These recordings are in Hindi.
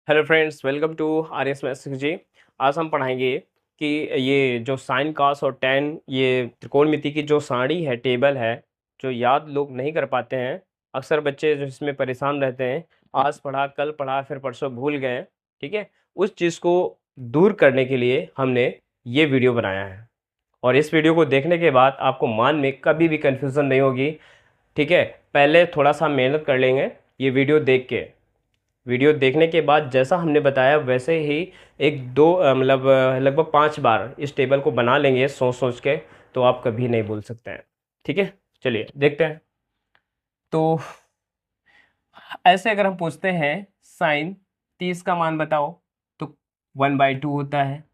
Hello friends, welcome to R S maths ji. आज हम पढ़ाएंगे कि ये जो साइन कॉस और टेन ये त्रिकोणमिति की जो सारणी है, टेबल है, जो याद लोग नहीं कर पाते हैं। अक्सर बच्चे जो इसमें परेशान रहते हैं, आज पढ़ा कल पढ़ा फिर परसों भूल गए। ठीक है, उस चीज़ को दूर करने के लिए हमने ये वीडियो बनाया है और इस वीडियो को देखने के बाद आपको मान में कभी भी कन्फ्यूज़न नहीं होगी। ठीक है, पहले थोड़ा सा मेहनत कर लेंगे ये वीडियो देख के। वीडियो देखने के बाद जैसा हमने बताया वैसे ही एक दो मतलब लगभग 5 बार इस टेबल को बना लेंगे सोच सोच के, तो आप कभी नहीं भूल सकते हैं। ठीक है, चलिए देखते हैं। तो ऐसे अगर हम पूछते हैं साइन 30 का मान बताओ, तो 1/2 होता है।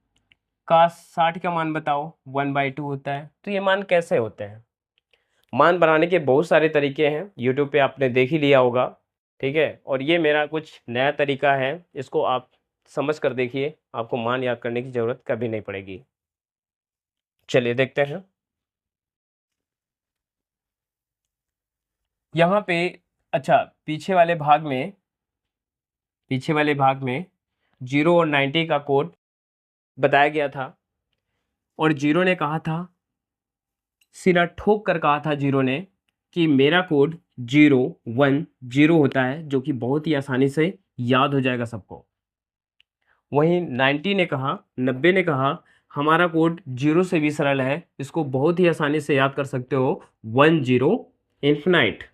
कास 60 का मान बताओ, 1/2 होता है। तो ये मान कैसे होते हैं? मान बनाने के बहुत सारे तरीके हैं, यूट्यूब पे आपने देख ही लिया होगा। ठीक है, और ये मेरा कुछ नया तरीका है, इसको आप समझ कर देखिए, आपको मान याद करने की ज़रूरत कभी नहीं पड़ेगी। चलिए देखते हैं। यहाँ पे अच्छा, पीछे वाले भाग में 0 और 90 का कोड बताया गया था और जीरो ने कहा था, सिरा ठोक कर कहा था जीरो ने कि मेरा कोड 0 1 0 होता है, जो कि बहुत ही आसानी से याद हो जाएगा सबको। वहीं 90 ने कहा हमारा कोड 0 से भी सरल है, इसको बहुत ही आसानी से याद कर सकते हो, 10 इन्फिनाइट।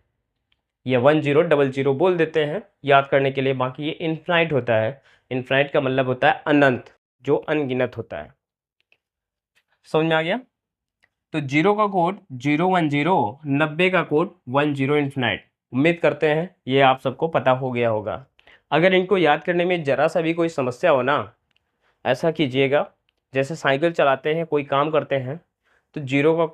ये 1000 बोल देते हैं याद करने के लिए, बाकी ये इन्फिनाइट होता है। इन्फिनाइट का मतलब होता है अनंत, जो अनगिनत होता है। समझ में आ गया? तो 0 का कोड 0 1 0, 90 का कोड 10 इन्फिनाइट। उम्मीद करते हैं ये आप सबको पता हो गया होगा। अगर इनको याद करने में ज़रा सा भी कोई समस्या हो ना, ऐसा कीजिएगा, जैसे साइकिल चलाते हैं, कोई काम करते हैं, तो 0 का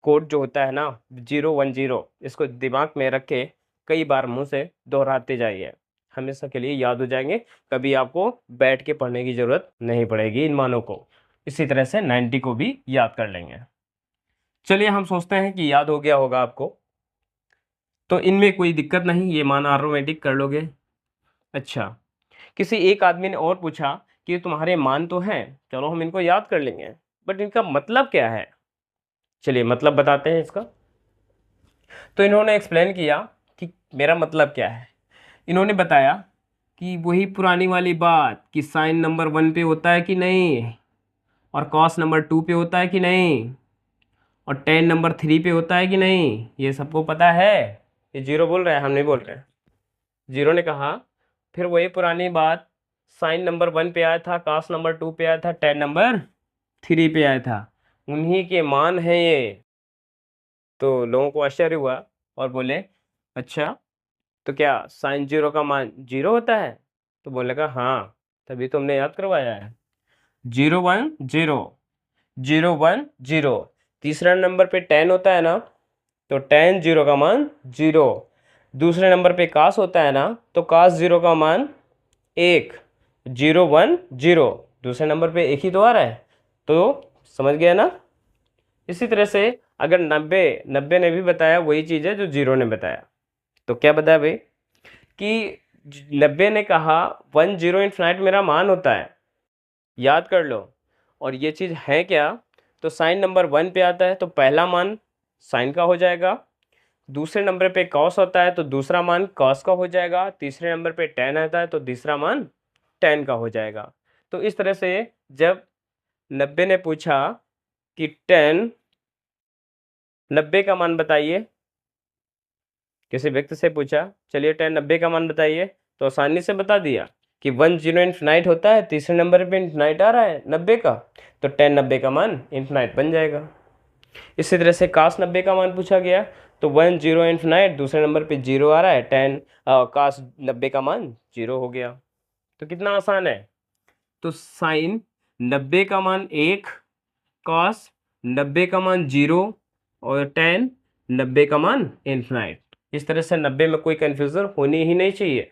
कोड जो होता है ना, 0 1 0, इसको दिमाग में रख के कई बार मुंह से दोहराते जाइए, हमेशा के लिए याद हो जाएंगे। कभी आपको बैठ के पढ़ने की ज़रूरत नहीं पड़ेगी इन मानों को। इसी तरह से 90 को भी याद कर लेंगे। चलिए हम सोचते हैं कि याद हो गया होगा आपको, तो इनमें कोई दिक्कत नहीं, ये मान ऑटोमेटिक कर लोगे। अच्छा, किसी एक आदमी ने और पूछा कि तुम्हारे मान तो हैं, चलो हम इनको याद कर लेंगे, बट इनका मतलब क्या है? चलिए मतलब बताते हैं इसका। तो इन्होंने एक्सप्लेन किया कि मेरा मतलब क्या है। इन्होंने बताया कि वही पुरानी वाली बात कि साइन नंबर 1 पे होता है कि नहीं, और कॉस नंबर 2 पे होता है कि नहीं, और टेन नंबर 3 पे होता है कि नहीं, ये सबको पता है। ये जीरो बोल रहे हैं, हम नहीं बोल रहे हैं। जीरो ने कहा फिर वही पुरानी बात, साइन नंबर 1 पे आया था, कॉस नंबर 2 पे आया था, टेन नंबर 3 पे आया था, उन्हीं के मान हैं ये। तो लोगों को आश्चर्य हुआ और बोले अच्छा, तो क्या साइन 0 का मान 0 होता है? तो बोले का हाँ, तभी तो हमने याद करवाया है। 0 1 0 तीसरा नंबर पे 10 होता है ना, तो टेन 0 का मान 0। दूसरे नंबर पे कास होता है ना, तो कास 0 का मान 1। 0 1 0 दूसरे नंबर पे एक ही तो आ रहा है, तो समझ गया ना। इसी तरह से अगर 90 ने भी बताया वही चीज़ है जो जीरो ने बताया। तो क्या बताया भाई कि 90 ने कहा 10 इन्फिनाइट मेरा मान होता है, याद कर लो। और ये चीज़ है क्या? तो साइन नंबर 1 पे आता है तो पहला मान साइन का हो जाएगा, दूसरे नंबर पे कॉस होता है तो दूसरा मान कॉस का हो जाएगा, तीसरे नंबर पे टेन आता है तो तीसरा मान टेन का हो जाएगा। तो इस तरह से जब 90 ने पूछा कि 90 का मान बताइए, किसी व्यक्ति से पूछा चलिए 90 का मान बताइए, तो आसानी से बता दिया कि 10 इन्फिनाइट होता है, तीसरे नंबर पे इन्फिनाइट आ रहा है 90 का, तो 90 का मान इन्फिनाइट बन जाएगा। इसी तरह से कास 90 का मान पूछा गया, तो 10 इन्फिनाइट, दूसरे नंबर पे जीरो आ रहा है, कास 90 का मान जीरो हो गया। तो कितना आसान है। तो साइन 90 का मान 1, कॉस 90 का मान 0, और टेन 90 का मान इन्फिनाइट। इस तरह से 90 में कोई कन्फ्यूज़न होनी ही नहीं चाहिए,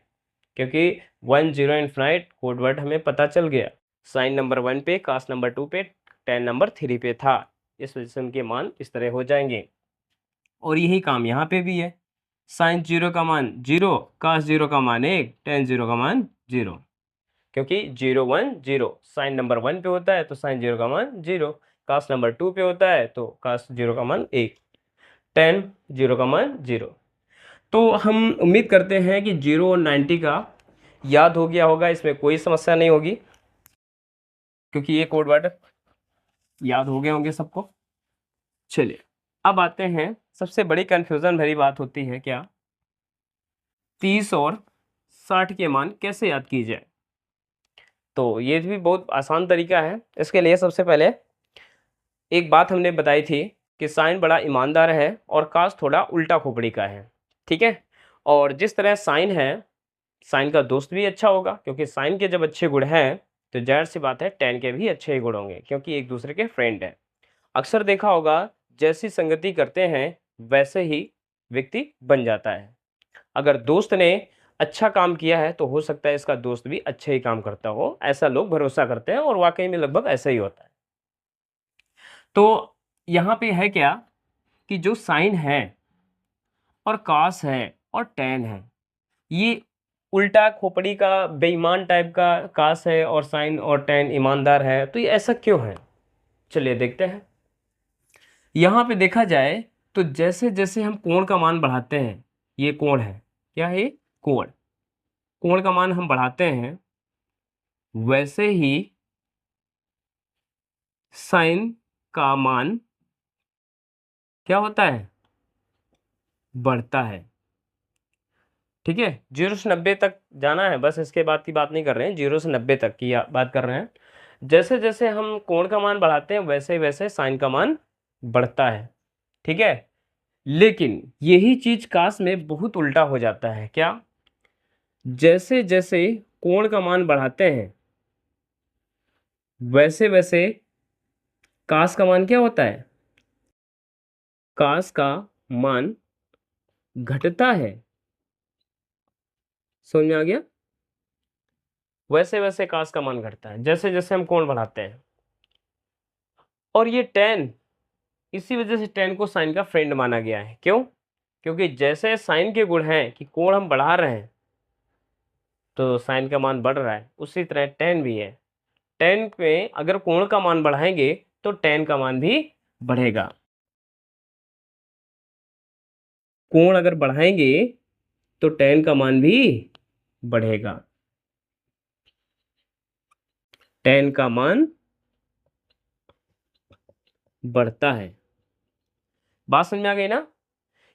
क्योंकि 10 इन्फिनाइट कोड वर्ड हमें पता चल गया। साइन नंबर 1 पे, कास नंबर 2 पे, टेन नंबर 3 पे था, इस वजह से उनके मान इस तरह हो जाएंगे। और यही काम यहाँ पे भी है, साइन 0 का मान 0, कास 0 का मान 1, टेन 0 का मान 0। क्योंकि 0 1 0 साइन नंबर 1 पे होता है तो साइन 0 का मान 0, कास नंबर 2 पे होता है तो कास 0 का मान 1, टेन 0 का मान 0। तो हम उम्मीद करते हैं कि 0 और 90 का याद हो गया होगा, इसमें कोई समस्या नहीं होगी क्योंकि ये कोड वर्ड याद हो गए होंगे सबको। चलिए अब आते हैं, सबसे बड़ी कंफ्यूजन भरी बात होती है क्या, 30 और 60 के मान कैसे याद किए जाए। तो ये भी बहुत आसान तरीका है। इसके लिए सबसे पहले एक बात हमने बताई थी कि साइन बड़ा ईमानदार है और कास थोड़ा उल्टा खोपड़ी का है, ठीक है। और जिस तरह साइन है, साइन का दोस्त भी अच्छा होगा, क्योंकि साइन के जब अच्छे गुण हैं तो जाहिर सी बात है टेन के भी अच्छे ही गुण होंगे, क्योंकि एक दूसरे के फ्रेंड हैं। अक्सर देखा होगा जैसी संगति करते हैं वैसे ही व्यक्ति बन जाता है। अगर दोस्त ने अच्छा काम किया है तो हो सकता है इसका दोस्त भी अच्छे ही काम करता हो, ऐसा लोग भरोसा करते हैं और वाकई में लगभग ऐसा ही होता है। तो यहाँ पे है क्या कि जो साइन है और कास है और टेन है, ये उल्टा खोपड़ी का बेईमान टाइप का कास है और साइन और टेन ईमानदार है, तो ये ऐसा क्यों है, चलिए देखते हैं। यहाँ पे देखा जाए तो जैसे जैसे हम कोण का मान बढ़ाते हैं, ये कोण है, क्या है, कोण, कोण का मान हम बढ़ाते हैं, वैसे ही साइन का मान क्या होता है, बढ़ता है, ठीक है। 0 से 90 तक जाना है बस, इसके बाद की बात नहीं कर रहे हैं, 0 से 90 तक की बात कर रहे हैं। जैसे जैसे हम कोण का मान बढ़ाते हैं वैसे वैसे साइन का मान बढ़ता है, ठीक है। लेकिन यही चीज कास में बहुत उल्टा हो जाता है, क्या, जैसे जैसे कोण का मान बढ़ाते हैं वैसे वैसे कास का मान क्या होता है, कास का मान घटता है, समझ में आ गया। वैसे वैसे कास का मान घटता है जैसे जैसे हम कोण बढ़ाते हैं। और ये टेन, इसी वजह से टेन को साइन का फ्रेंड माना गया है, क्यों, क्योंकि जैसे साइन के गुण हैं कि कोण हम बढ़ा रहे हैं तो साइन का मान बढ़ रहा है, उसी तरह टेन भी है। टेन में अगर कोण का मान बढ़ाएंगे तो टेन का मान भी बढ़ेगा, कोण अगर बढ़ाएंगे तो टेन का मान भी बढ़ेगा, टेन का मान बढ़ता है। बात समझ में आ गई ना।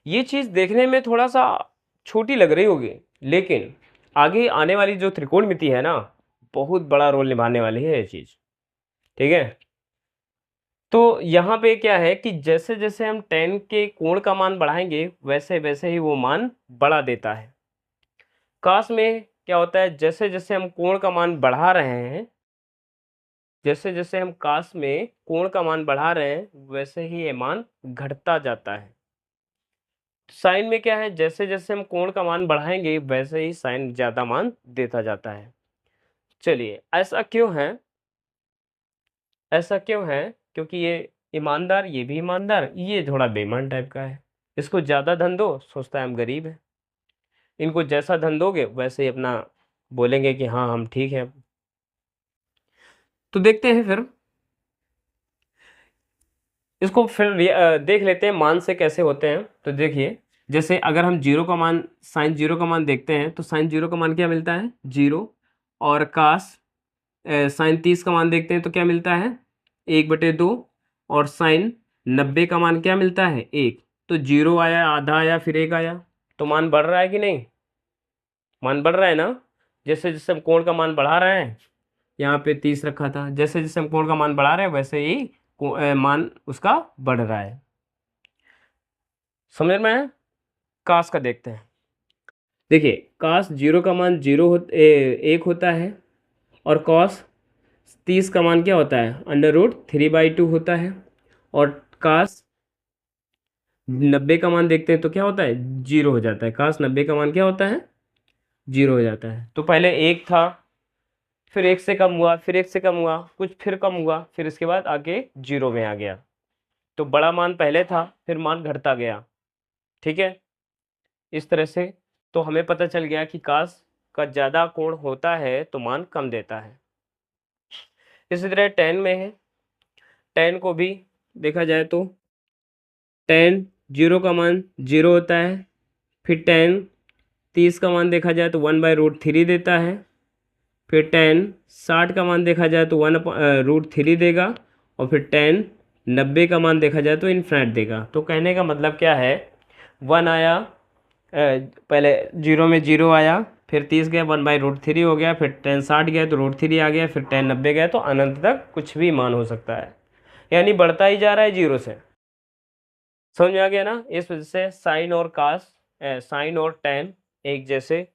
ये चीज देखने में थोड़ा सा छोटी लग रही होगी, लेकिन आगे आने वाली जो त्रिकोणमिति है ना, बहुत बड़ा रोल निभाने वाली है ये चीज, ठीक है। तो यहाँ पे क्या है कि जैसे जैसे हम टेन के कोण का मान बढ़ाएंगे वैसे वैसे ही वो मान बढ़ा देता है। कास में क्या होता है, जैसे जैसे हम कोण का मान बढ़ा रहे हैं, जैसे जैसे हम कास में कोण का मान बढ़ा रहे हैं वैसे ही ये मान घटता जाता है। साइन में क्या है, जैसे जैसे हम कोण का मान बढ़ाएंगे वैसे ही साइन ज्यादा मान देता जाता है। चलिए ऐसा क्यों है, ऐसा क्यों है, क्योंकि ये ईमानदार, ये भी ईमानदार, ये थोड़ा बेईमान टाइप का है। इसको ज्यादा धन दो, सोचता है हम गरीब हैं। इनको जैसा धन दोगे वैसे ही अपना बोलेंगे कि हाँ हम ठीक हैं। तो देखते हैं फिर इसको, फिर देख लेते हैं मान से कैसे होते हैं। तो देखिए, जैसे अगर हम जीरो का मान, साइन जीरो का मान देखते हैं तो साइन जीरो का मान क्या मिलता है, जीरो। और कास साइन 30 का मान देखते हैं तो क्या मिलता है, 1/2। और साइन 90 का मान क्या मिलता है, 1। तो जीरो आया, आधा आया, फिर 1 आया, तो मान बढ़ रहा है कि नहीं, मान बढ़ रहा है ना। जैसे जैसे हम कोण का मान बढ़ा रहे हैं, यहाँ पे 30 रखा था, जैसे जैसे हम कोण का मान बढ़ा रहे हैं वैसे ही मान उसका बढ़ रहा है। समझ में आया। कास का देखते हैं। देखिए कास जीरो का मान 1 होता है, और कॉस 30 का मान क्या होता है, √3/2 होता है। और कास 90 का मान देखते हैं तो क्या होता है, 0 हो जाता है। कास 90 का मान क्या होता है, 0 हो जाता है। तो पहले 1 था, फिर 1 से कम हुआ, फिर 1 से कम हुआ, कुछ फिर कम हुआ, फिर इसके बाद आगे 0 में आ गया। तो बड़ा मान पहले था, फिर मान घटता गया, ठीक है, इस तरह से। तो हमें पता चल गया कि कास का ज़्यादा कोण होता है तो मान कम देता है। इसी तरह tan में है, tan को भी देखा जाए तो tan 0 का मान 0 होता है, फिर tan 30 का मान देखा जाए तो 1/√3 देता है, फिर tan 60 का मान देखा जाए तो 1/√3 देगा, और फिर tan 90 का मान देखा जाए तो इन्फिनिट देगा। तो कहने का मतलब क्या है, 1 आया, पहले 0 में 0 आया, फिर 30 गया 1/√3 हो गया, फिर tan 60 गया तो √3 आ गया, फिर tan 90 गया तो अनंत तक कुछ भी मान हो सकता है, यानी बढ़ता ही जा रहा है 0 से। समझ में आ गया ना। इस वजह से साइन और कास, साइन और tan एक जैसे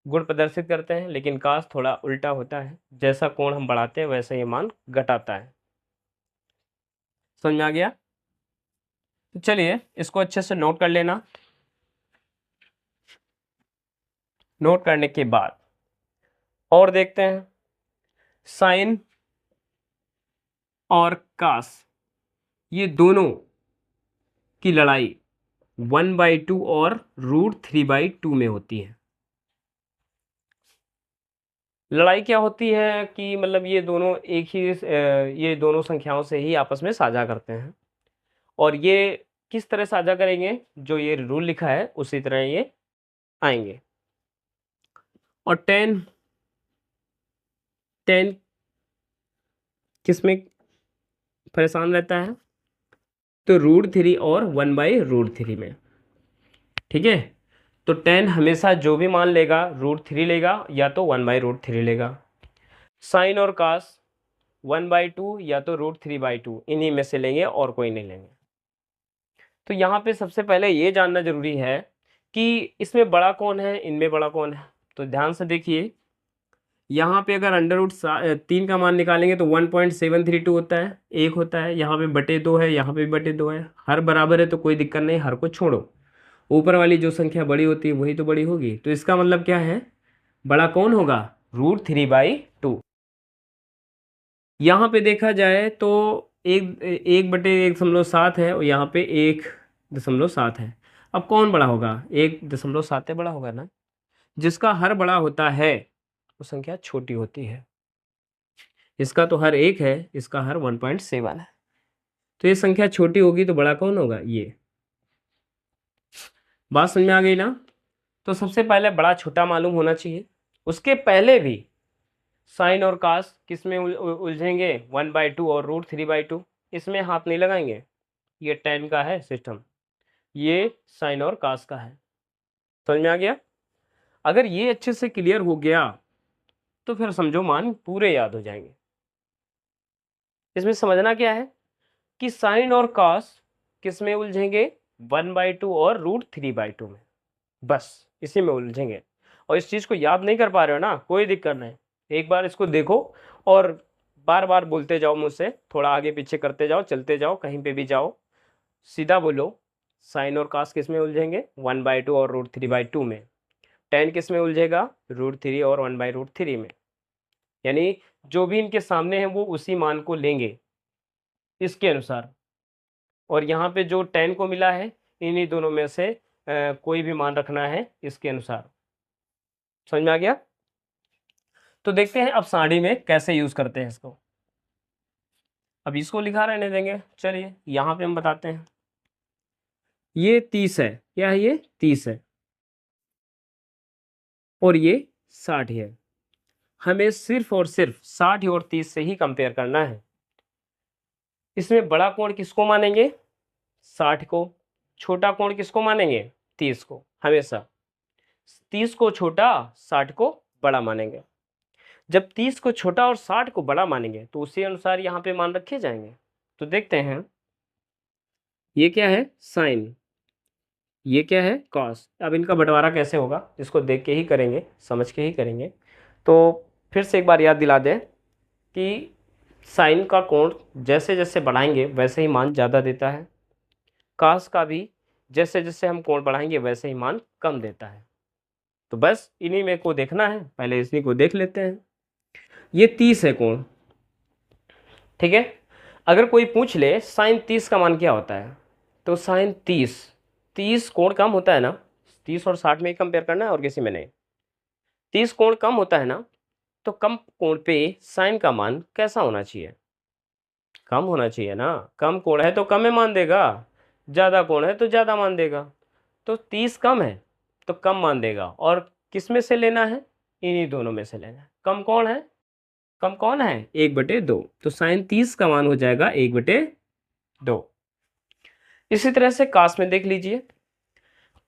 गुण प्रदर्शित करते हैं, लेकिन कास थोड़ा उल्टा होता है, जैसा कोण हम बढ़ाते हैं वैसे ये मान घटाता है। समझ में आ गया। तो चलिए इसको अच्छे से नोट कर लेना। नोट करने के बाद और देखते हैं, साइन और कास ये दोनों की लड़ाई 1/2 और √3/2 में होती है। लड़ाई क्या होती है कि मतलब ये दोनों एक ही ये दोनों संख्याओं से ही आपस में साझा करते हैं, और ये किस तरह साझा करेंगे, जो ये रूल लिखा है उसी तरह ये आएंगे। और tan किस में परेशान रहता है, तो √3 और 1/√3 में। ठीक है, तो tan हमेशा जो भी मान लेगा √3 लेगा या तो 1/√3 लेगा। साइन और कास 1/2 या तो √3/2 इन्हीं में से लेंगे और कोई नहीं लेंगे। तो यहाँ पे सबसे पहले ये जानना जरूरी है कि इसमें बड़ा कौन है, इनमें बड़ा कौन है। तो ध्यान से देखिए, यहाँ पे अगर √3 का मान निकालेंगे तो 1.732 होता है, एक होता है, यहाँ पे बटे 2 है, यहाँ पे भी बटे 2 है, हर बराबर है तो कोई दिक्कत नहीं, हर को छोड़ो, ऊपर वाली जो संख्या बड़ी होती है वही तो बड़ी होगी। तो इसका मतलब क्या है, बड़ा कौन होगा, √3/2। यहाँ पे देखा जाए तो 1/1.7 है, और यहाँ पे 1.7 है। अब कौन बड़ा होगा, 1.7 बड़ा होगा ना। जिसका हर बड़ा होता है वो संख्या छोटी होती है। इसका तो हर 1 है, इसका हर 1.7 है, तो ये संख्या छोटी होगी तो बड़ा कौन होगा, ये। बात समझ में आ गई ना। तो सबसे पहले बड़ा छोटा मालूम होना चाहिए, उसके पहले भी साइन और कास किस में उलझेंगे, 1/2 और √3/2, इसमें हाथ नहीं लगाएंगे। ये tan का है सिस्टम, ये साइन और कास का है। समझ में आ गया। अगर ये अच्छे से क्लियर हो गया तो फिर समझो मान पूरे याद हो जाएंगे। इसमें समझना क्या है कि साइन और कास किस में उलझेंगे, 1/2 और √3/2 में, बस इसी में उलझेंगे। और इस चीज़ को याद नहीं कर पा रहे हो ना, कोई दिक्कत नहीं, एक बार इसको देखो और बार बार बोलते जाओ मुझसे, थोड़ा आगे पीछे करते जाओ, चलते जाओ, कहीं पे भी जाओ, सीधा बोलो। साइन और कास किस में उलझेंगे, 1/2 और √3/2 में। tan किस में उलझेगा, √3 और 1/√3 में। यानी जो भी इनके सामने है वो उसी मान को लेंगे इसके अनुसार, और यहाँ पे जो tan को मिला है इन्हीं दोनों में से कोई भी मान रखना है इसके अनुसार। समझ में आ गया। तो देखते हैं अब सारणी में कैसे यूज करते हैं इसको। अब इसको लिखा रहने देंगे, चलिए यहाँ पे हम बताते हैं। ये 30 है, क्या है, ये 30 है, और ये 60 है। हमें सिर्फ और सिर्फ 60 और 30 से ही कंपेयर करना है। इसमें बड़ा कोण किसको मानेंगे, 60 को। छोटा कोण किसको मानेंगे, 30 को। हमेशा 30 को छोटा, 60 को बड़ा मानेंगे। जब 30 को छोटा और 60 को बड़ा मानेंगे तो उसी अनुसार यहाँ पे मान रखे जाएंगे। तो देखते हैं, ये क्या है, साइन, ये क्या है, कॉस। अब इनका बंटवारा कैसे होगा, इसको देख के ही करेंगे, समझ के ही करेंगे। तो फिर से एक बार याद दिला दें कि साइन का कोण जैसे जैसे बढ़ाएंगे वैसे ही मान ज़्यादा देता है, कास का भी जैसे जैसे हम कोण बढ़ाएंगे वैसे ही मान कम देता है। तो बस इन्हीं में को देखना है, पहले इसी को देख लेते हैं। ये 30 है कोण, ठीक है। अगर कोई पूछ ले साइन 30 का मान क्या होता है, तो साइन 30 कोण कम होता है ना, 30 और 60 में ही कंपेयर करना है और किसी में नहीं। 30 कोण कम होता है ना, तो कम कोण पे साइन का मान कैसा होना चाहिए? कम होना चाहिए ना। कम कोण है तो कम में मान देगा, ज़्यादा कोण है तो ज़्यादा मान देगा। तो 30 कम है तो कम मान देगा, और किस में से लेना है? इन्हीं दोनों में से लेना है। कम कौन है? कम कौन है? 1/2। तो साइन 30 का मान हो जाएगा 1/2। इसी तरह से कास में देख लीजिए।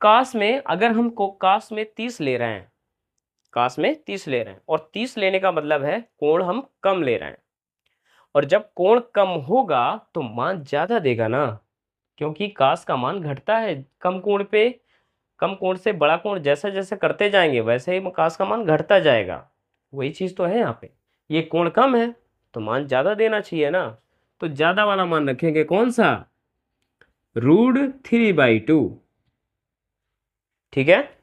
कास में अगर हम कास में 30 ले रहे हैं, कास में 30 ले रहे हैं, और 30 लेने का मतलब है कोण हम कम ले रहे हैं, और जब कोण कम होगा तो मान ज्यादा देगा ना, क्योंकि कास का मान घटता है कम कोण पे। कम कोण से बड़ा कोण जैसे जैसे करते जाएंगे वैसे ही कास का मान घटता जाएगा। वही चीज तो है यहाँ पे। ये कोण कम है तो मान ज्यादा देना चाहिए ना, तो ज्यादा वाला मान रखेंगे कौन सा? √3/2। ठीक है।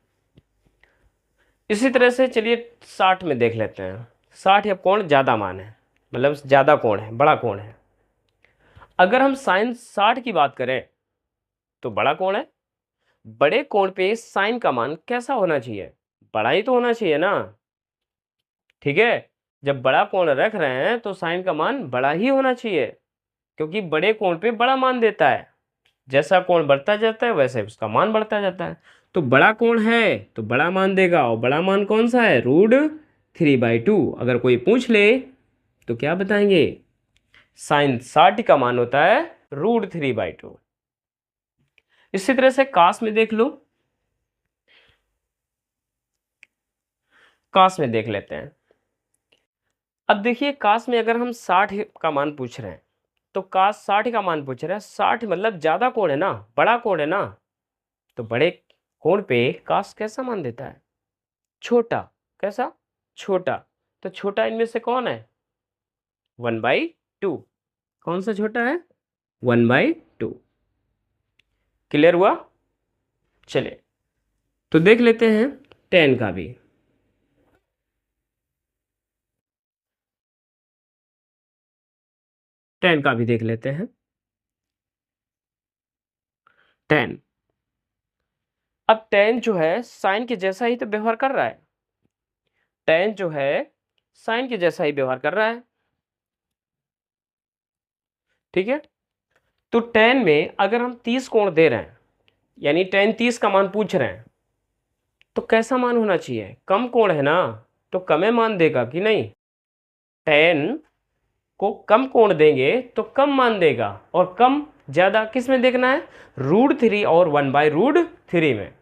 इसी तरह से चलिए 60 में देख लेते हैं। 60 या कोण ज्यादा मान है, मतलब ज्यादा कोण है, बड़ा कोण है। अगर हम साइन 60 की बात करें तो बड़ा कोण है। बड़े कोण पे साइन का मान कैसा होना चाहिए? बड़ा ही तो होना चाहिए ना। ठीक है, जब बड़ा कोण रख रहे हैं तो साइन का मान बड़ा ही होना चाहिए, क्योंकि बड़े कोण पे बड़ा मान देता है। जैसा कोण बढ़ता जाता है वैसे उसका मान बढ़ता जाता है। तो बड़ा कोण है तो बड़ा मान देगा, और बड़ा मान कौन सा है? √3/2। अगर कोई पूछ ले तो क्या बताएंगे? साइन 60 का मान होता है √3/2। इसी तरह से कास में देख लो। कास में देख लेते हैं। अब देखिए कास में अगर हम 60 का मान पूछ रहे हैं, तो कास 60 का मान पूछ रहे हैं। 60 मतलब ज्यादा कोण है ना, बड़ा कोण है ना, तो बड़े कोण पे कास कैसा मान देता है? छोटा। कैसा? छोटा। तो छोटा इनमें से कौन है? 1/2। कौन सा छोटा है? 1/2। क्लियर हुआ? चलिए तो देख लेते हैं tan का भी। tan का भी देख लेते हैं। tan, अब tan जो है साइन के जैसा ही तो व्यवहार कर रहा है। tan जो है साइन के जैसा ही व्यवहार कर रहा है। ठीक है, तो tan में अगर हम 30 कोण दे रहे हैं, यानी tan 30 का मान पूछ रहे हैं, तो कैसा मान होना चाहिए? कम कोण है ना, तो कम मान देगा कि नहीं? tan को कम कोण देंगे तो कम मान देगा, और कम ज्यादा किस में देखना है? √3 और 1/√3 में।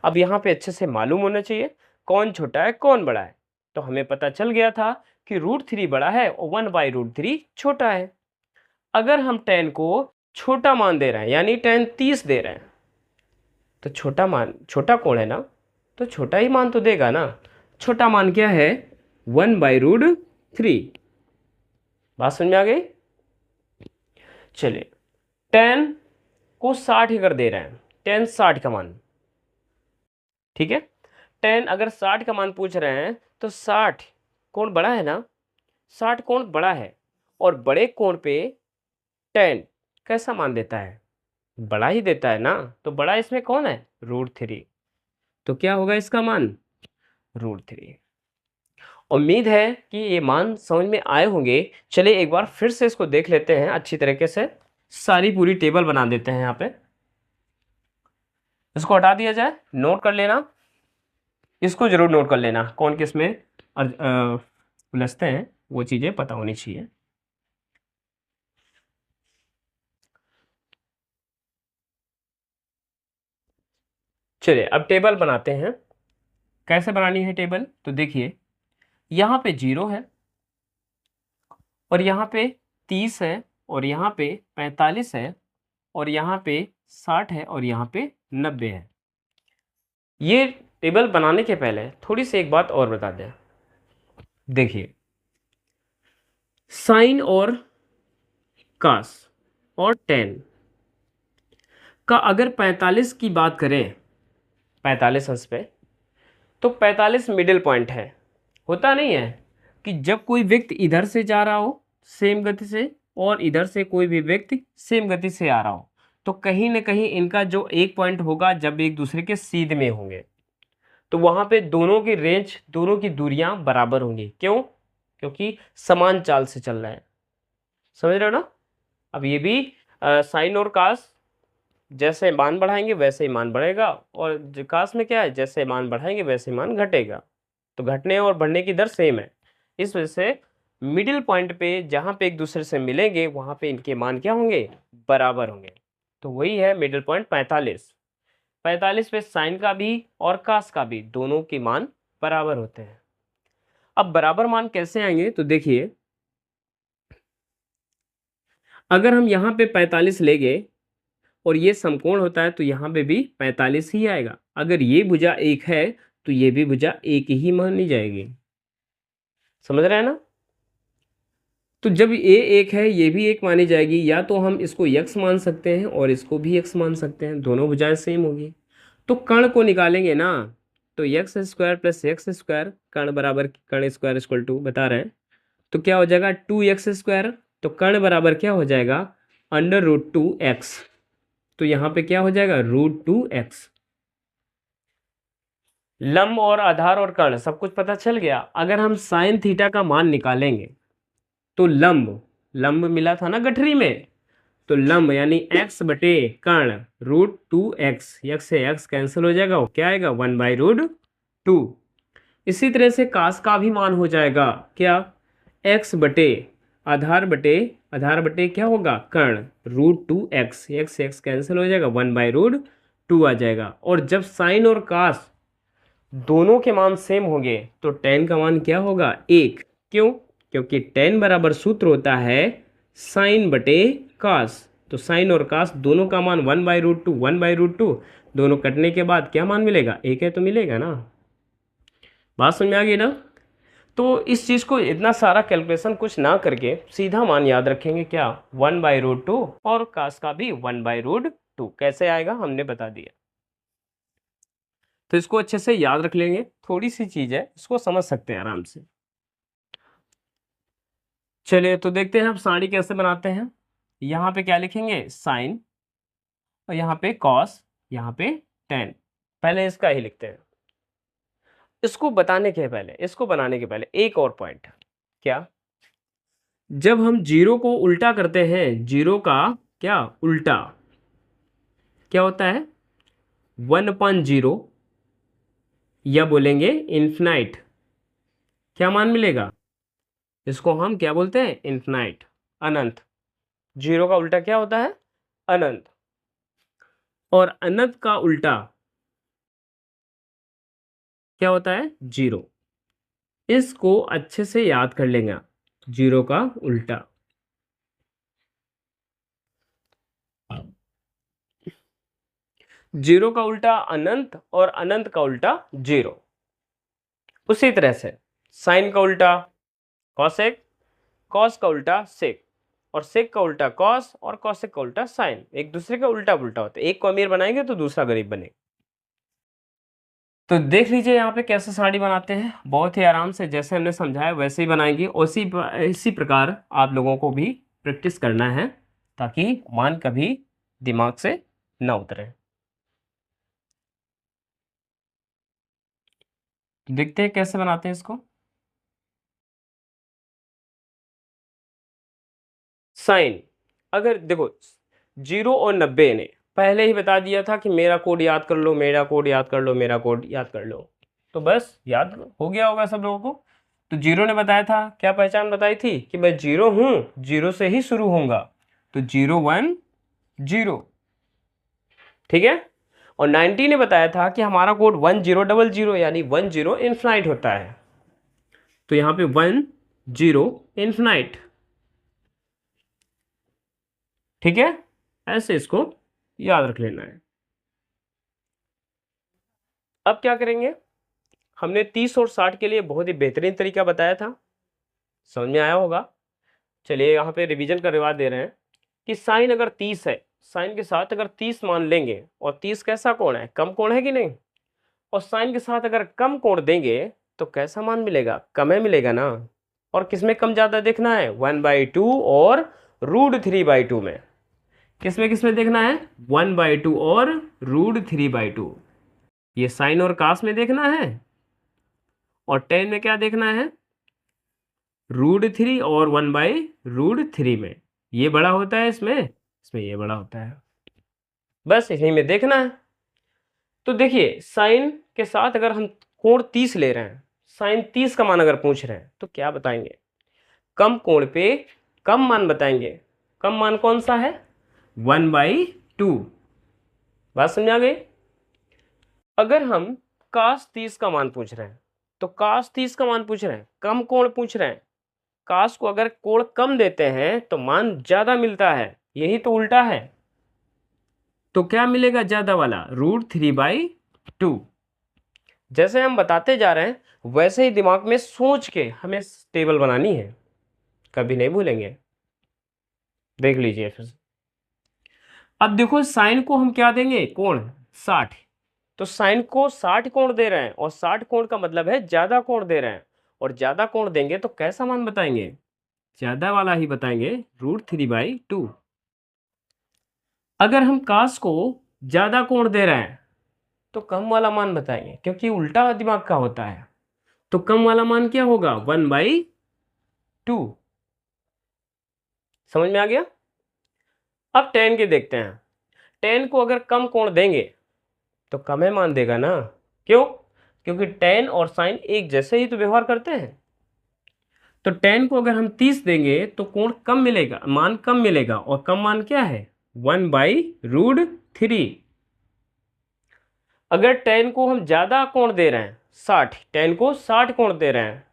अब यहाँ पे अच्छे से मालूम होना चाहिए कौन छोटा है कौन बड़ा है। तो हमें पता चल गया था कि √3 बड़ा है और 1/√3 छोटा है। अगर हम tan को छोटा मान दे रहे हैं, यानी tan 30 दे रहे हैं, तो छोटा मान, छोटा कोण है ना, तो छोटा ही मान तो देगा ना। छोटा मान क्या है? 1/√3। बात समझ में आ गई? चलिए tan को 60 अगर दे रहे हैं, tan 60 का मान, ठीक है, tan अगर 60 का मान पूछ रहे हैं तो 60 कोण बड़ा है ना, 60 कोण बड़ा है, और बड़े कोण पे tan कैसा मान देता है? बड़ा ही देता है ना। तो बड़ा इसमें कौन है? √3। तो क्या होगा इसका मान? √3। उम्मीद है कि ये मान समझ में आए होंगे। चलिए एक बार फिर से इसको देख लेते हैं अच्छी तरीके से। सारी पूरी टेबल बना देते हैं यहाँ पे। इसको हटा दिया जाए, नोट कर लेना, इसको जरूर नोट कर लेना, कौन किस में उलझते हैं वो चीजें पता होनी चाहिए। चलिए अब टेबल बनाते हैं। कैसे बनानी है टेबल? तो देखिए यहाँ पे 0 है, और यहाँ पे 30 है, और यहाँ पे 45 है, और यहाँ पे 60 है, और यहाँ पे 90 है। ये टेबल बनाने के पहले थोड़ी सी एक बात और बता दें। देखिए साइन और कास और tan का अगर 45 की बात करें, 45 अंश पे, तो 45 मिडिल पॉइंट है। होता नहीं है कि जब कोई व्यक्ति इधर से जा रहा हो सेम गति से, और इधर से कोई भी व्यक्ति सेम गति से आ रहा हो, तो कहीं ना कहीं इनका जो एक पॉइंट होगा जब एक दूसरे के सीध में होंगे, तो वहाँ पे दोनों की रेंज, दोनों की दूरियां बराबर होंगी। क्यों? क्योंकि समान चाल से चल रहे हैं। समझ रहे हो ना? अब ये भी साइन और कास जैसे मान बढ़ाएंगे वैसे ही मान बढ़ेगा, और कास में क्या है, जैसे मान बढ़ाएंगे वैसे मान घटेगा। तो घटने और बढ़ने की दर सेम है। इस वजह से मिडिल पॉइंट पे जहाँ पे एक दूसरे से मिलेंगे वहाँ पे इनके मान क्या होंगे, बराबर होंगे। तो वही है मिडिल पॉइंट 45। 45 पे साइन का भी और कास का भी दोनों के मान बराबर होते हैं। अब बराबर मान कैसे आएंगे, तो देखिए अगर हम यहाँ पे 45 ले गए और ये समकोण होता है तो यहाँ पे भी 45 ही आएगा। अगर ये भुजा एक है तो ये भी भुजा एक ही मानी जाएगी। समझ रहे हैं ना? तो जब ये एक है ये भी एक मानी जाएगी, या तो हम इसको यक्स मान सकते हैं और इसको भी यक्स मान सकते हैं, दोनों भुजाएं सेम होगी। तो कर्ण को निकालेंगे ना, तो x square plus x square, कर्ण बराबर कर्ण स्क्वायर इक्वल टू बता रहे हैं, तो क्या हो जाएगा 2x स्क्वायर। तो कर्ण बराबर क्या हो जाएगा, √2x। तो यहाँ पे क्या हो जाएगा, √2x। लंब और आधार और कर्ण सब कुछ पता चल गया। अगर हम साइन थीटा का मान निकालेंगे तो लंब, लंब मिला था ना गठरी में, तो लंब यानी x बटे कर्ण √2x, x से x कैंसिल हो जाएगा, वो क्या आएगा 1/√2। इसी तरह से कास का भी मान हो जाएगा क्या, x बटे आधार बटे क्या होगा, कर्ण √2x, x से x कैंसिल हो जाएगा 1/√2 आ जाएगा। और जब साइन और कास दोनों के मान सेम होंगे तो tan का मान क्या होगा, 1। क्यों? क्योंकि tan बराबर सूत्र होता है साइन बटे कास। तो साइन और कास दोनों का मान 1/√2 दोनों कटने के बाद क्या मान मिलेगा, 1 है तो मिलेगा ना। बात समझ में आ गई ना? तो इस चीज़ को इतना सारा कैलकुलेशन कुछ ना करके सीधा मान याद रखेंगे, क्या 1/√2, और कास का भी 1/√2 कैसे आएगा हमने बता दिया। तो इसको अच्छे से याद रख लेंगे, थोड़ी सी चीज़ है, इसको समझ सकते हैं आराम से। चलिए तो देखते हैं हम सारणी कैसे बनाते हैं। यहाँ पे क्या लिखेंगे, साइन, और यहाँ पे कॉस, यहाँ पे टेन। पहले इसका ही लिखते हैं। इसको बताने के पहले, इसको बनाने के पहले एक और पॉइंट, क्या, जब हम जीरो को उल्टा करते हैं, जीरो का क्या उल्टा क्या होता है, 1/0, या बोलेंगे इन्फिनाइट, क्या मान मिलेगा, इसको हम क्या बोलते हैं, इन्फिनाइट, अनंत। जीरो का उल्टा क्या होता है, अनंत। और अनंत का उल्टा क्या होता है, जीरो। इसको अच्छे से याद कर लेंगे, जीरो का उल्टा। जीरो का उल्टा अनंत और अनंत का उल्टा जीरो। उसी तरह से साइन का उल्टा कॉसेक, कॉस का उल्टा सेक, और सेक का उल्टा कॉस, और कॉसेक का उल्टा साइन। एक दूसरे का उल्टा उल्टा होता है, एक को अमीर बनाएंगे तो दूसरा गरीब बनेगा। तो देख लीजिए यहाँ पे कैसे साड़ी बनाते हैं, बहुत ही आराम से, जैसे हमने समझाया वैसे ही बनाएंगे। इसी प्रकार आप लोगों को भी प्रैक्टिस करना है ताकि मान कभी दिमाग से ना उतरे। देखते हैं कैसे बनाते हैं इसको। साइन, अगर देखो 0 और 90 ने पहले ही बता दिया था कि मेरा कोड याद कर लो, मेरा कोड याद कर लो, मेरा कोड याद कर लो, तो बस याद हो गया होगा सब लोगों को। तो 0 ने बताया था, क्या पहचान बताई थी कि मैं 0 हूँ, 0 से ही शुरू होऊंगा, तो 0 1 0, ठीक है। और 90 ने बताया था कि हमारा कोड 1000 यानी 10 इन्फिनाइट होता है, तो यहाँ पे 10 इन्फिनाइट, ठीक है। ऐसे इसको याद रख लेना है। अब क्या करेंगे, हमने 30 और 60 के लिए बहुत ही बेहतरीन तरीका बताया था, समझ में आया होगा। चलिए यहाँ पे रिवीजन का रिवाज दे रहे हैं कि साइन अगर 30 है, साइन के साथ अगर 30 मान लेंगे, और 30 कैसा कोण है, कम कोण है कि नहीं, और साइन के साथ अगर कम कोण देंगे तो कैसा मान मिलेगा, कम है मिलेगा ना। और किसमें कम ज़्यादा देखना है, 1/2 और √3/2 में। किसमें किसमें देखना है, 1/2 और √3/2। ये साइन और कास में देखना है, और टेन में क्या देखना है, √3 और 1/√3 में। ये बड़ा होता है इसमें ये बड़ा होता है, बस इसी में देखना है। तो देखिए साइन के साथ अगर हम कोण 30 ले रहे हैं, साइन 30 का मान अगर पूछ रहे हैं तो क्या बताएंगे, कम कोण पे कम मान बताएंगे। कम मान कौन सा है, 1/2। बात समझ आ गई। अगर हम कास 30 का मान पूछ रहे हैं, तो कास 30 का मान पूछ रहे हैं, कम कोण पूछ रहे हैं। कास को अगर कोण कम देते हैं तो मान ज्यादा मिलता है, यही तो उल्टा है। तो क्या मिलेगा ज्यादा वाला, √3/2। जैसे हम बताते जा रहे हैं वैसे ही दिमाग में सोच के हमें टेबल बनानी है, कभी नहीं भूलेंगे। देख लीजिए फिर से। अब देखो साइन को हम क्या देंगे, कोण 60। तो साइन को 60 कोण दे रहे हैं, और 60 कोण का मतलब है ज्यादा कोण दे रहे हैं, और ज्यादा कोण देंगे तो कैसा मान बताएंगे, ज्यादा वाला ही बताएंगे, √3/2। अगर हम कास को ज्यादा कोण दे रहे हैं तो कम वाला मान बताएंगे, क्योंकि उल्टा दिमाग का होता है। तो कम वाला मान क्या होगा, 1/2। समझ में आ गया। अब टेन के देखते हैं। टेन को अगर कम कोण देंगे तो कम ही मान देगा ना, क्यों, क्योंकि टेन और साइन एक जैसे ही तो व्यवहार करते हैं। तो टेन को अगर हम 30 देंगे तो कोण कम मिलेगा, मान कम मिलेगा, और कम मान क्या है, 1/√3। अगर टेन को हम ज्यादा कोण दे रहे हैं, 60, टेन को 60 कोण दे रहे हैं,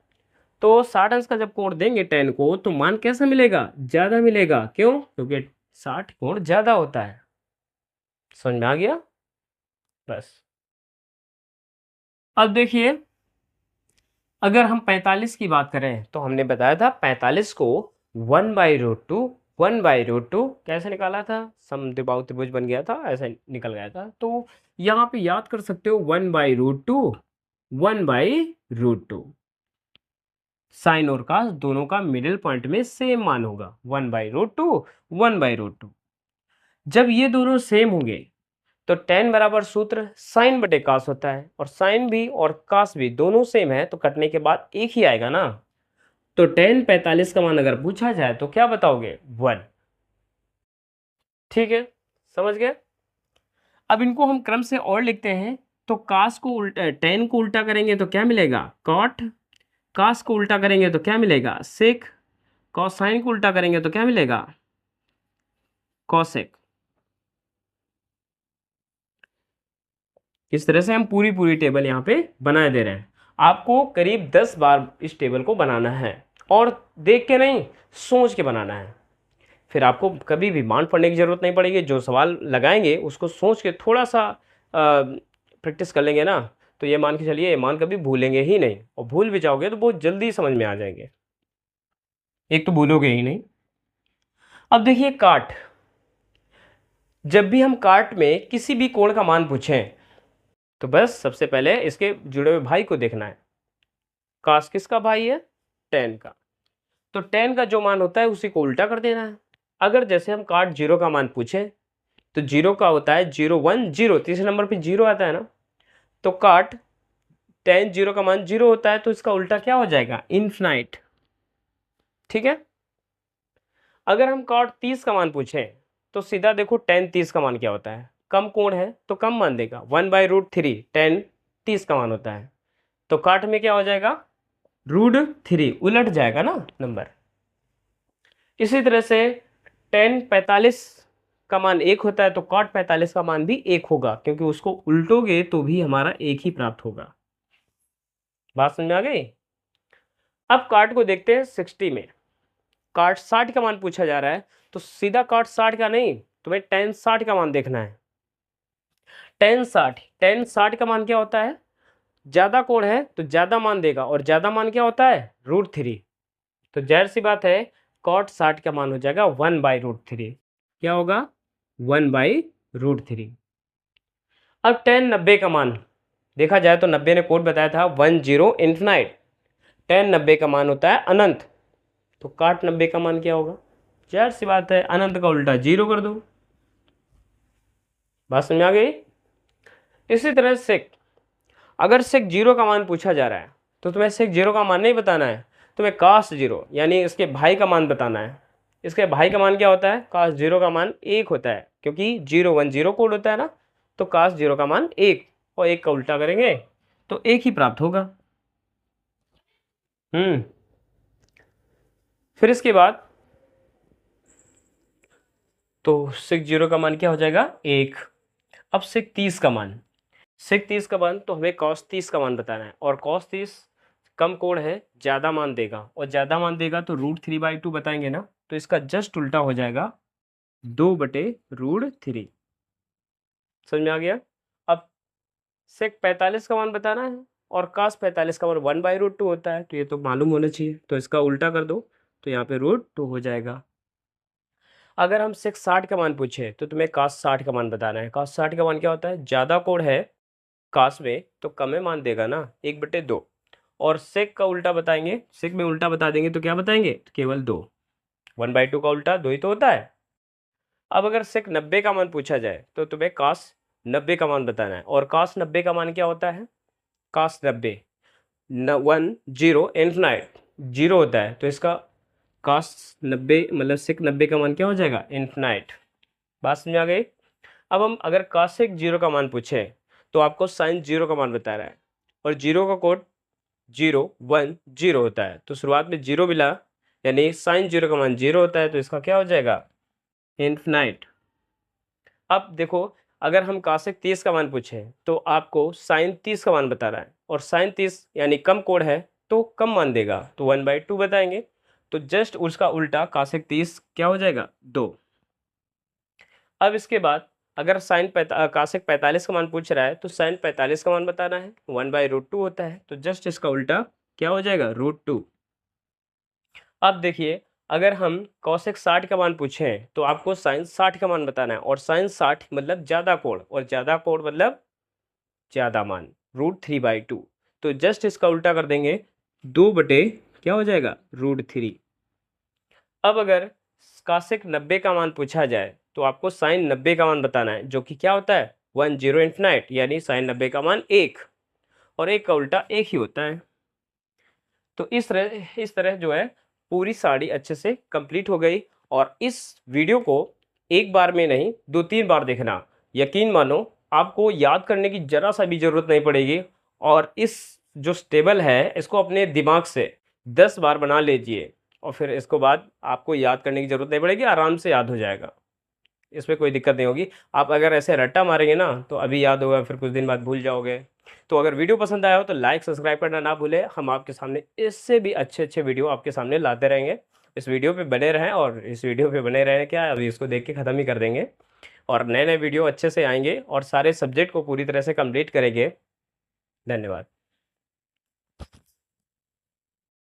तो 60 अंश का जब कोण देंगे टेन को तो मान कैसा मिलेगा, ज्यादा मिलेगा। क्यों, क्योंकि 60 कोण ज्यादा होता है। समझ में आ गया। बस अब देखिए, अगर हम 45 की बात करें तो हमने बताया था 45 को 1/√2 कैसे निकाला था, समद्विबाहु त्रिभुज बन गया था, ऐसे निकल गया था। तो यहाँ पे याद कर सकते हो 1/√2 साइन और कास दोनों का मिडिल पॉइंट में सेम मान होगा, 1/√2। जब ये दोनों सेम होंगे तो टेन बराबर सूत्र साइन बटे कास होता है, और साइन भी और कास भी दोनों सेम है तो कटने के बाद एक ही आएगा ना। तो टेन 45 का मान अगर पूछा जाए तो क्या बताओगे, 1। ठीक है, समझ गए। अब इनको हम क्रम से और लिखते हैं। तो कास को उल्टा, टेन को उल्टा करेंगे तो क्या मिलेगा, कॉट। कास को उल्टा करेंगे तो क्या मिलेगा, सेक। कॉसाइन को उल्टा करेंगे तो क्या मिलेगा, कॉसेक। इस तरह से हम पूरी टेबल यहाँ पे बना दे रहे हैं। आपको करीब 10 बार इस टेबल को बनाना है, और देख के नहीं, सोच के बनाना है। फिर आपको कभी भी मान पढ़ने की ज़रूरत नहीं पड़ेगी। जो सवाल लगाएंगे उसको सोच के थोड़ा सा प्रैक्टिस कर लेंगे ना, तो ये मान के चलिए ये मान कभी भूलेंगे ही नहीं, और भूल भी जाओगे तो बहुत जल्दी समझ में आ जाएंगे। एक तो भूलोगे ही नहीं। अब देखिए काट, जब भी हम काट में किसी भी कोण का मान पूछें तो बस सबसे पहले इसके जुड़े हुए भाई को देखना है। कास किसका भाई है, टेन का। तो टेन का जो मान होता है उसी को उल्टा कर देना है। अगर जैसे हम काट 0 का मान पूछे तो 0 का होता है 0 1 0, तीसरे नंबर पे 0 आता है ना। तो काट टेन 0 का मान 0 होता है, तो इसका उल्टा क्या हो जाएगा, इनफिनाइट। ठीक है। अगर हम काट 30 का मान पूछे तो सीधा देखो टेन 30 का मान क्या होता है, कम कोण है तो कम मान देगा, 1/√3 टेन 30 का मान होता है। तो काट में क्या हो जाएगा, √3, उलट जाएगा ना नंबर। इसी तरह से टेन 45 का मान 1 होता है, तो कॉट 45 का मान भी 1 होगा, क्योंकि उसको उल्टोगे तो भी हमारा 1 ही प्राप्त होगा। बात समझ में आ गई। अब काट को देखते हैं 60 में। काट 60 का मान पूछा जा रहा है, तो सीधा काट 60 का नहीं, तुम्हें टेन 60 का मान देखना है। टेन 60 का मान क्या होता है, ज्यादा कोण है तो ज्यादा मान देगा, और ज्यादा मान क्या होता है, √3। तो जाहिर सी बात है कॉट 60 का मान हो जाएगा 1/√3। क्या होगा, 1/√3। अब टेन 90 का मान देखा जाए तो 90 ने कोड बताया था 10 इन्फिनाइट। टेन 90 का मान होता है अनंत। तो काट 90 का मान क्या होगा, जाहिर सी बात है अनंत का उल्टा 0 कर दो। बात समझ आ गई। इसी तरह सेक अगर सेक 0 का मान पूछा जा रहा है तो तुम्हें सेक 0 का मान नहीं बताना है, तुम्हें कास 0 यानी इसके भाई का मान बताना है। इसके भाई का मान क्या होता है? कास 0 का मान 1 होता है, क्योंकि 010 कोड होता है ना, तो कास 0 का मान 1, और 1 का उल्टा करेंगे तो 1 ही प्राप्त होगा। फिर इसके बाद तो सेक 0 का मान क्या हो जाएगा? 1। अब सेक 30 का मान, सेक 30 का मान तो हमें कॉस 30 का मान बताना है, और कॉस 30 कम कोण है, ज़्यादा मान देगा, और ज़्यादा मान देगा तो √3/2 बताएंगे ना, तो इसका जस्ट उल्टा हो जाएगा 2/√3। समझ में आ गया? अब सेक 45 का मान बताना है, और कास 45 का मान 1/√2 होता है, तो ये तो मालूम होना चाहिए, तो इसका उल्टा कर दो तो यहाँ पे √2 हो जाएगा। अगर हम सेक 60 का मान पूछे तो तुम्हें कास 60 का मान बताना है। कास 60 का मान क्या होता है? ज़्यादा कोण है कास में तो कम में मान देगा ना, 1/2, और सेक का उल्टा बताएंगे, सेक में उल्टा बता देंगे तो क्या बताएंगे? तो केवल 2। 1/2 का उल्टा 2 ही तो होता है। अब अगर सेक 90 का मान पूछा जाए तो तुम्हें कास 90 का मान बताना है, और कास 90 का मान क्या होता है? कास 90 10 इन्फिनाइट 0 होता है, तो इसका कास 90 मतलब सेक 90 का मान क्या हो जाएगा? इन्फिनाइट। बात समझ आ गई? अब हम अगर कासेक 0 का मान पूछे तो आपको साइन 0 का मान बता रहा है, और 0 का कोड 010 होता है, तो शुरुआत में 0 मिला, यानी साइन 0 का मान 0 होता है, तो इसका क्या हो जाएगा? इन्फिनाइट। अब देखो, अगर हम कासेक 30 का मान पूछे तो आपको साइन 30 का मान बता रहा है, और साइन 30 यानी कम कोण है तो कम मान देगा, तो 1/2 बताएंगे, तो जस्ट उसका उल्टा कासेक 30 क्या हो जाएगा? 2। अब इसके बाद अगर कासेक 45 का मान पूछ रहा है तो साइन 45 का मान बताना है, 1/√2 होता है, तो जस्ट इसका उल्टा क्या हो जाएगा? √2। अब देखिए, अगर हम कॉसेक 60 का मान पूछें तो आपको साइन 60 का मान बताना है, और साइन 60 मतलब ज़्यादा कोण, और ज़्यादा कोण मतलब ज़्यादा मान, √3/2, तो जस्ट इसका उल्टा कर देंगे, 2 बटे क्या हो जाएगा? √3। अब अगर कासेक 90 का मान पूछा जाए तो आपको साइन 90 का मान बताना है, जो कि क्या होता है? 10 इन्फिनाइट, यानी साइन 90 का मान 1, और 1 का उल्टा 1 ही होता है। तो इस तरह जो है पूरी साड़ी अच्छे से कंप्लीट हो गई, और इस वीडियो को एक बार में नहीं 2-3 बार देखना, यकीन मानो आपको याद करने की ज़रा सा भी ज़रूरत नहीं पड़ेगी, और इस जो टेबल है इसको अपने दिमाग से 10 बार बना लीजिए, और फिर इसको बाद आपको याद करने की ज़रूरत नहीं पड़ेगी, आराम से याद हो जाएगा, इसमें कोई दिक्कत नहीं होगी। आप अगर ऐसे रट्टा मारेंगे ना तो अभी याद होगा, फिर कुछ दिन बाद भूल जाओगे। तो अगर वीडियो पसंद आया हो तो लाइक सब्सक्राइब करना ना भूलें, हम आपके सामने इससे भी अच्छे अच्छे वीडियो आपके सामने लाते रहेंगे। इस वीडियो पे बने रहें, और इस वीडियो पे बने रहें क्या, अभी इसको देख के ख़त्म ही कर देंगे, और नए नए वीडियो अच्छे से आएंगे, और सारे सब्जेक्ट को पूरी तरह से कंप्लीट करेंगे। धन्यवाद।